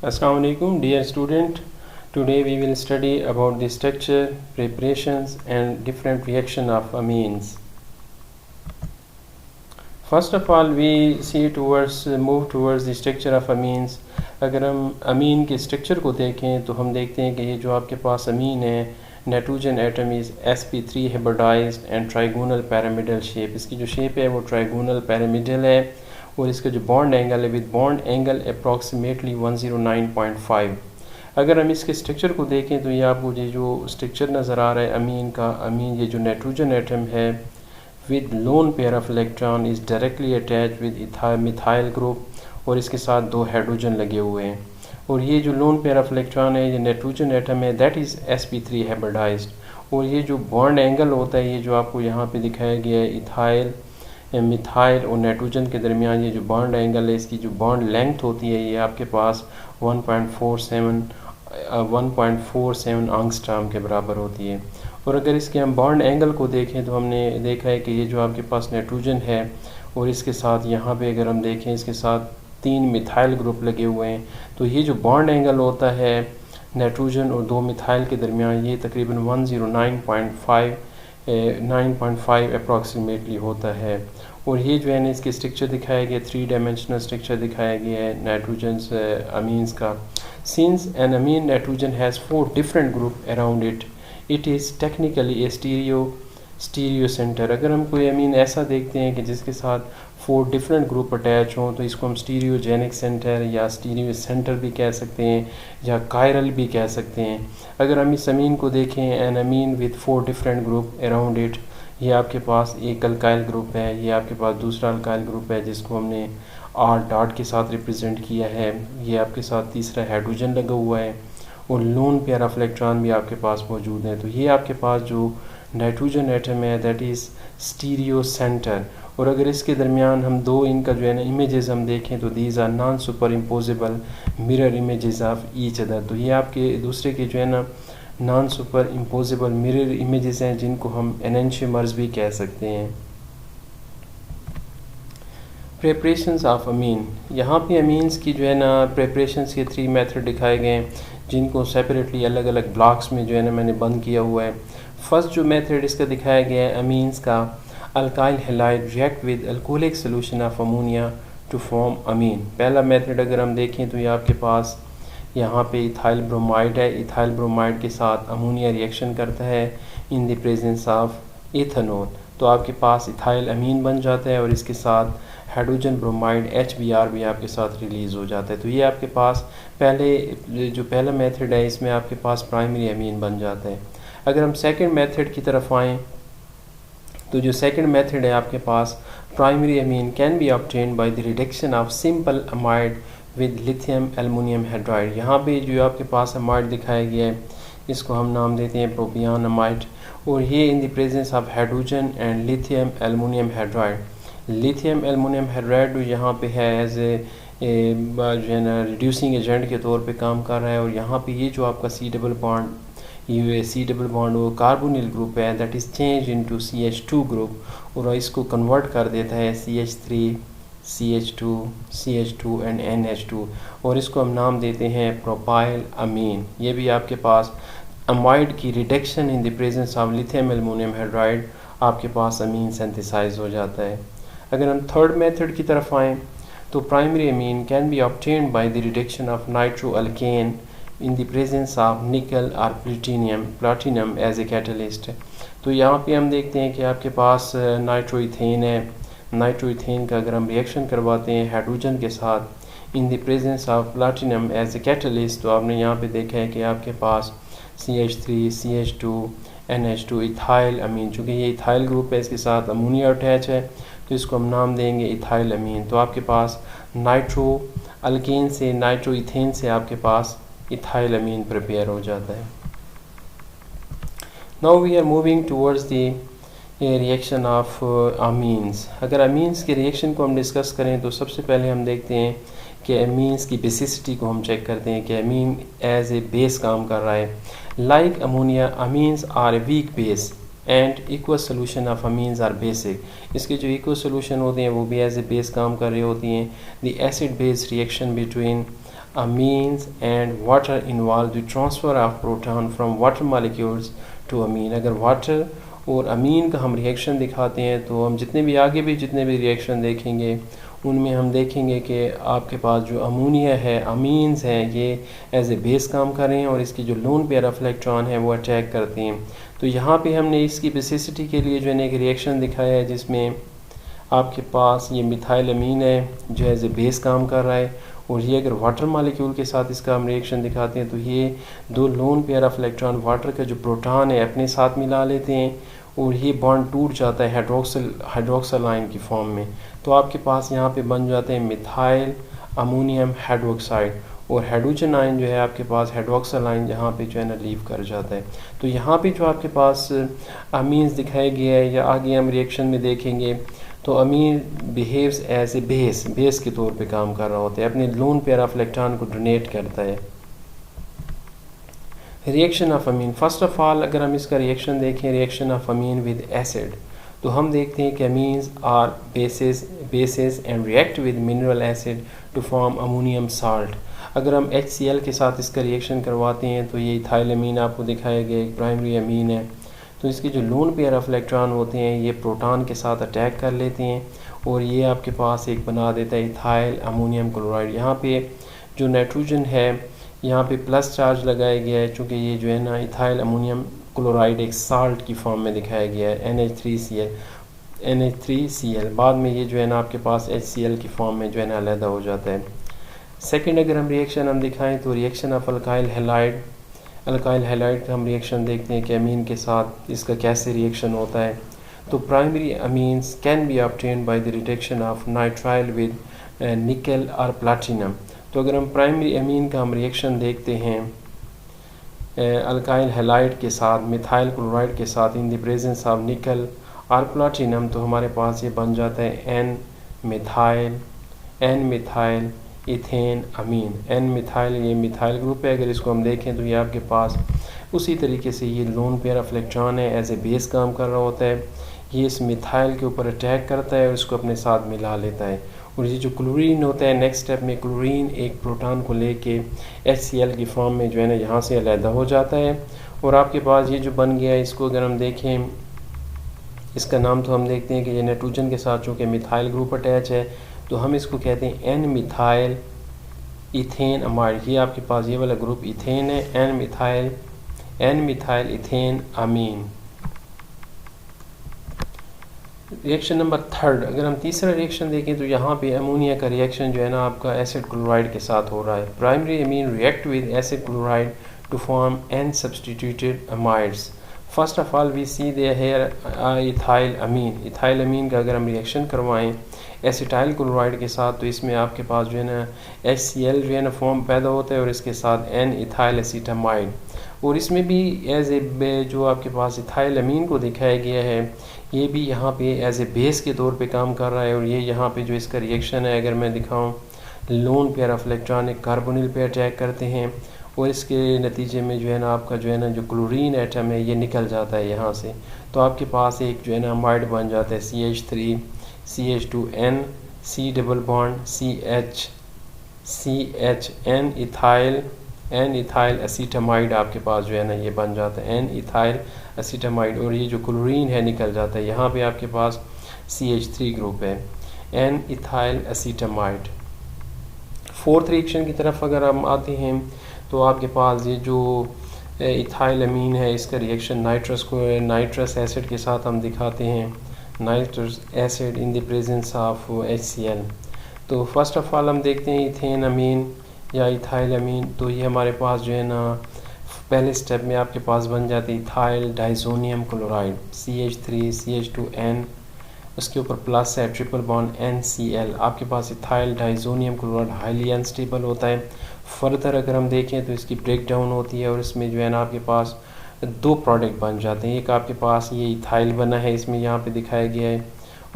Assalamu alaikum, dear student. Today we will study about the structure, preparations and different reaction of amines. First of all, we move towards the structure of amines. अगर हम अमीन के structure को देखें तो हम देखते हैं कि ये जो आपके पास अमीन है, nitrogen atom is sp3 hybridised and trigonal pyramidal shape. इसकी जो शेप है वो ट्राइगोनल पैरामिडल है और इसका जो बॉन्ड एंगल है विद बॉन्ड एंगल अप्रॉक्सीमेटली 109.5. अगर हम इसके स्ट्रक्चर को देखें तो ये आपको ये जो स्ट्रक्चर नज़र आ रहा है अमीन का, अमीन ये जो नाइट्रोजन एटम है with loan pair of electron is directly attach with methyl group और इसके साथ दो हाइड्रोजन लगे हुए हैं. और ये जो लोन पेयर ऑफ इलेक्ट्रॉन है ये नाइट्रोजन एटम है दैट इज़ sp3 हाइब्रिडाइज्ड. और ये जो बॉन्ड एंगल होता है ये जो आपको यहाँ पे दिखाया गया है इथाइल मिथाइल और नाइट्रोजन के दरमियान ये जो बॉन्ड एंगल है इसकी जो बॉन्ड लेंथ होती है ये आपके पास 1.47 आंगस्ट्रॉम के बराबर होती है. और अगर इसके हम बॉन्ड एंगल को देखें तो हमने देखा है कि ये जो आपके पास नाइट्रोजन है और इसके साथ यहाँ पे अगर हम देखें इसके साथ 3 मिथाइल ग्रुप लगे हुए हैं तो ये जो बॉन्ड एंगल होता है नाइट्रोजन और 2 मिथाइल के दरमियान ये तकरीबन 109.5 अप्रॉक्सीमेटली होता है. और ये जो है ना इसके स्ट्रक्चर दिखाया गया 3 डायमेंशनल स्ट्रक्चर दिखाया गया है नाइट्रोजन अमीन्स का. Since an amine nitrogen has 4 different group around it is technically a stereocentre. अगर हम कोई अमीन ऐसा देखते हैं कि जिसके साथ 4 डिफरेंट ग्रुप अटैच हों तो इसको हम स्टीरियोजेनिक सेंटर या स्टीरियो सेंटर भी कह सकते हैं या कायरल भी कह सकते हैं. अगर हम इस अमीन को देखें an amine with 4 different group around it, ये आपके पास एक अल्काइल ग्रुप है, ये आपके पास दूसरा अल्काइल ग्रुप है जिसको हमने आर डॉट के साथ रिप्रेजेंट किया है, ये आपके साथ तीसरा हाइड्रोजन लगा हुआ है और लोन पेयर ऑफ इलेक्ट्रॉन भी आपके पास मौजूद है. तो ये आपके पास जो नाइट्रोजन एटम है दैट इज़ स्टीरियो सेंटर. और अगर इसके दरमियान हम दो इनका जो है ना इमेजेस हम देखें तो these are non superimposable mirror images of each other. तो ये आपके दूसरे के जो है ना non superimposable mirror images हैं जिनको हम एनेंशियोमर्स भी कह सकते हैं. Preparations of amine. यहाँ पे अमीन्स की जो है ना प्रेपरेशंस के 3 मेथड दिखाए गए हैं जिनको सेपरेटली अलग अलग ब्लॉक्स में जो है ना मैंने बंद किया हुआ है. फर्स्ट जो मेथड इसका दिखाया गया है अमीन्स का, alkyl halide react with alcoholic solution of ammonia to form amine. पहला मेथड अगर हम देखें तो ये आपके पास यहाँ पे इथाइल ब्रोमाइड है, इथाइल ब्रोमाइड के साथ अमोनिया रिएक्शन करता है इन द प्रेजेंस ऑफ इथेनॉल तो आपके पास इथाइल अमीन बन जाता है और इसके साथ हाइड्रोजन ब्रोमाइड HBr भी आपके साथ रिलीज़ हो जाता है. तो ये आपके पास पहला मेथड है इसमें आपके पास प्राइमरी अमीन बन जाता है. अगर हम सेकंड मेथड की तरफ आएँ तो जो सेकंड मेथड है आपके पास primary amine can be obtained by the reduction of simple amide with lithium aluminium hydride. यहाँ पे जो आपके पास अमाइड दिखाया गया है इसको हम नाम देते हैं प्रोपियान अमाइड और ये इन the presence of hydrogen and lithium aluminium hydride. Lithium aluminium hydride यहाँ पे है एज ए जो है ना रिड्यूसिंग एजेंट के तौर पे काम कर रहा है. और यहाँ पे ये जो आपका सी डबल बॉन्ड वो कार्बोनिल ग्रुप है that is change into CH2 group और इसको कन्वर्ट कर देता है CH3 CH2 एंड NH2 और इसको हम नाम देते हैं प्रोपाइल अमीन. ये भी आपके पास अमाइड की reduction in the presence of lithium aluminium hydride आपके पास अमीन सिंथेसाइज हो जाता है. अगर हम थर्ड मेथड की तरफ आएँ तो primary amine can be obtained by the reduction of nitro alkane in the presence of निकल और प्लाटिनम एज ए कैटलिस्ट. तो यहाँ पे हम देखते हैं कि आपके पास नाइट्रोइथेन है. नाइट्रोइथेन का अगर हम रिएक्शन करवाते हैं हाइड्रोजन के साथ in the presence of platinum as a catalyst तो आपने यहाँ पे देखा है कि आपके पास CH3 CH2 NH2 इथाइल अमीन, चूँकि ये इथाइल ग्रुप है इसके साथ अमोनिया अटैच है तो इसको हम नाम देंगे इथाइल अमीन. तो आपके पास नाइट्रो अल्केन से नाइट्रोइथेन से आपके पास इथाइल अमीन प्रिपेयर हो जाता है. Now we are moving towards the reaction of amines. अगर अमीन्स के रिएक्शन को हम डिस्कस करें तो सबसे पहले हम देखते हैं कि अमीन्स की बेसिसिटी को हम चेक करते हैं कि अमीन एज ए बेस काम कर रहा है. Like ammonia amines are a weak base and aqueous solution of amines are basic. इसके जो इक्व सोल्यूशन होते हैं वो भी एज ए बेस काम कर रही होती हैं. The acid base reaction between amines and water involve the transfer of proton from water molecules to amine। अगर वाटर और अमीन का हम रिएक्शन दिखाते हैं तो हम जितने भी रिएक्शन देखेंगे उनमें हम देखेंगे कि आपके पास जो अमोनिया है, अमीन्स हैं, ये एज ए बेस काम कर रहे हैं और इसकी जो लोन पेयर ऑफ इलेक्ट्रॉन है वो अटैक करते हैं। तो यहाँ पे हमने इसकी बेसिसिटी के लिए जो है एक रिएक्शन दिखाया है जिसमें आपके पास ये मिथाइल अमीन है जो एज ए बेस काम कर रहा है, और ये अगर वाटर मॉलिक्यूल के साथ इसका हम रिएक्शन दिखाते हैं तो ये दो loan pair of electron water का जो प्रोटॉन है अपने साथ मिला लेते हैं और ये बॉन्ड टूट जाता है हाइड्रोक्सिल आयन की फॉर्म में। तो आपके पास यहाँ पे बन जाते हैं मिथाइल अमोनियम हाइड्रोक्साइड, और हाइड्रोजन आयन जो है आपके पास हाइड्रोक्सिल आयन यहाँ पे जो है ना लीव कर जाता है। तो यहाँ पे जो आपके पास अमीन्स दिखाए गए हैं या आगे हम रिएक्शन में देखेंगे तो amine behaves as a base के तौर पे काम कर रहा होता है, अपने लोन पेयर ऑफ इलेक्ट्रॉन को डोनेट करता है। Reaction of amine, first of all अगर हम इसका रिएक्शन देखें, reaction of amine with acid, तो हम देखते हैं कि amines are bases and react with mineral acid to form ammonium salt. अगर हम HCl के साथ इसका रिएक्शन करवाते हैं तो ये इथाइल अमीन आपको दिखाया गया एक प्राइमरी अमीन है, तो इसके जो लोन पेयर ऑफ इलेक्ट्रॉन होते हैं ये प्रोटॉन के साथ अटैक कर लेते हैं और ये आपके पास एक बना देता है इथाइल अमोनियम क्लोराइड। यहाँ पे जो नाइट्रोजन है यहाँ पे प्लस चार्ज लगाया गया है चूँकि ये जो है ना इथाइल अमोनियम क्लोराइड एक साल्ट की फॉर्म में दिखाया गया है NH3Cl। बाद में ये जो है ना आपके पास HCl की फॉर्म में जो है ना अलहदा हो जाता है। सेकेंड अगर हम रिएक्शन दिखाएं तो रिएक्शन ऑफ अल्काइल हैलाइड का हम रिएक्शन देखते हैं कि अमीन के साथ इसका कैसे रिएक्शन होता है। तो primary amines can be obtained by the reduction of nitrile with निकल और प्लाटिनम। तो अगर हम प्राइमरी अमीन का हम रिएक्शन देखते हैं अल्काइल हैलाइड के साथ मिथाइल क्लोराइड के साथ इन द प्रेजेंस ऑफ निकल और प्लाटिनम, तो हमारे पास ये बन जाता है एन मिथाइल इथेन अमीन। एन मिथाइल ये मिथाइल ग्रुप है, अगर इसको हम देखें तो ये आपके पास उसी तरीके से ये लोन पेयर ऑफ इलेक्ट्रॉन है, एज ए बेस काम कर रहा होता है। ये इस मिथाइल के ऊपर अटैक करता है और इसको अपने साथ मिला लेता है। और ये जो क्लोरीन होता है नेक्स्ट स्टेप में क्लोरीन एक प्रोटॉन को लेके HCl की फॉर्म में जो है ना यहाँ से अलहदा हो जाता है और आपके पास ये जो बन गया है इसको अगर हम देखें इसका नाम तो हम देखते हैं कि ये नाइट्रोजन के साथ चूँकि मिथाइल ग्रुप अटैच है तो हम इसको कहते हैं एन मिथाइल इथेन अमाइड। ये आपके पास ये वाला ग्रुप इथेन है, एन मिथाइल इथेन अमीन। रिएक्शन नंबर थर्ड, अगर हम तीसरा रिएक्शन देखें तो यहाँ पे अमोनिया का रिएक्शन जो है ना आपका एसिड क्लोराइड के साथ हो रहा है। Primary amine react with acid chloride to form N substituted amides. First of all we see there here ethyl amine का अगर हम रिएक्शन करवाएं एसिटाइल क्लोराइड के साथ तो इसमें आपके पास जो है ना HCl जो है ना फॉर्म पैदा होता है और इसके साथ एन इथाइल एसीटामाइड, और इसमें भी एज ए जो आपके पास इथाइल अमीन को दिखाया गया है ये भी यहाँ पे एज ए बेस के तौर पे काम कर रहा है। और ये यहाँ पे जो इसका रिएक्शन है अगर मैं दिखाऊँ लोन पेयर ऑफ इलेक्ट्रॉन एक कार्बोनिल पे अटैक करते हैं और इसके नतीजे में जो है ना आपका जो है ना जो क्लोरीन एटम है ये निकल जाता है यहाँ से, तो आपके पास एक जो है ना अमाइड बन जाता है CH3 CH2N C double bond CH N ethyl acetamide आपके पास जो है ना ये बन जाता है N इथाइल एसीटामाइड, और ये जो क्लोरीन है निकल जाता है। यहाँ पे आपके पास CH3 ग्रुप है N इथाइल एसीटामाइड। फोर्थ रिएक्शन की तरफ अगर हम आते हैं तो आपके पास ये जो इथाइल अमीन है इसका रिएक्शन नाइट्रस एसिड के साथ हम दिखाते हैं, nitrous acid in the presence of HCl। तो फर्स्ट ऑफ ऑल हम देखते हैं इथेन अमीन या इथाइल अमीन, तो ये हमारे पास जो है ना पहले स्टेप में आपके पास बन जाती है ethyl diazonium chloride CH3 CH2N, उसके ऊपर प्लस है ट्रिपल बॉन्ड NCl। आपके पास ethyl diazonium chloride highly unstable होता है। फर्दर अगर हम देखें तो इसकी ब्रेक डाउन होती है और इसमें जो है ना आपके पास दो प्रोडक्ट बन जाते हैं। एक आपके पास ये इथाइल बना है इसमें यहाँ पे दिखाया गया है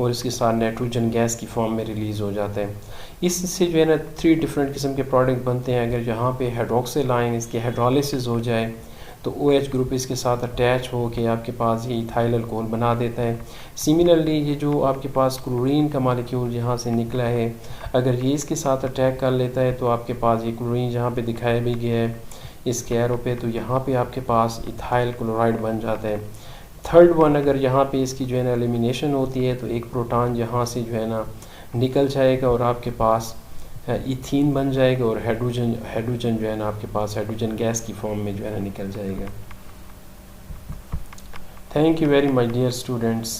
और इसके साथ नाइट्रोजन गैस की फॉर्म में रिलीज़ हो जाता है। इससे जो है ना 3 डिफरेंट किस्म के प्रोडक्ट बनते हैं। अगर यहाँ पे हाइड्रोक्सिल आयन इसकी हाइड्रोलिसिस हो जाए तो OH ग्रुप इसके साथ अटैच हो के आपके पास ये इथाइल अल्कोहल बना देता है। सिमिलरली ये जो आपके पास क्लोरीन का मालिक्यूल यहाँ से निकला है, अगर ये इसके साथ अटैक कर लेता है तो आपके पास ये क्लोरीन जहाँ पे दिखाया भी गया है इसके एरो पे, तो यहाँ पे आपके पास इथाइल क्लोराइड बन जाता है। थर्ड वन, अगर यहाँ पे इसकी जो है ना एलिमिनेशन होती है तो एक प्रोटॉन यहाँ से जो है ना निकल जाएगा और आपके पास इथीन बन जाएगा और हाइड्रोजन जो है ना आपके पास हाइड्रोजन गैस की फॉर्म में जो है ना निकल जाएगा। Thank you very much dear students.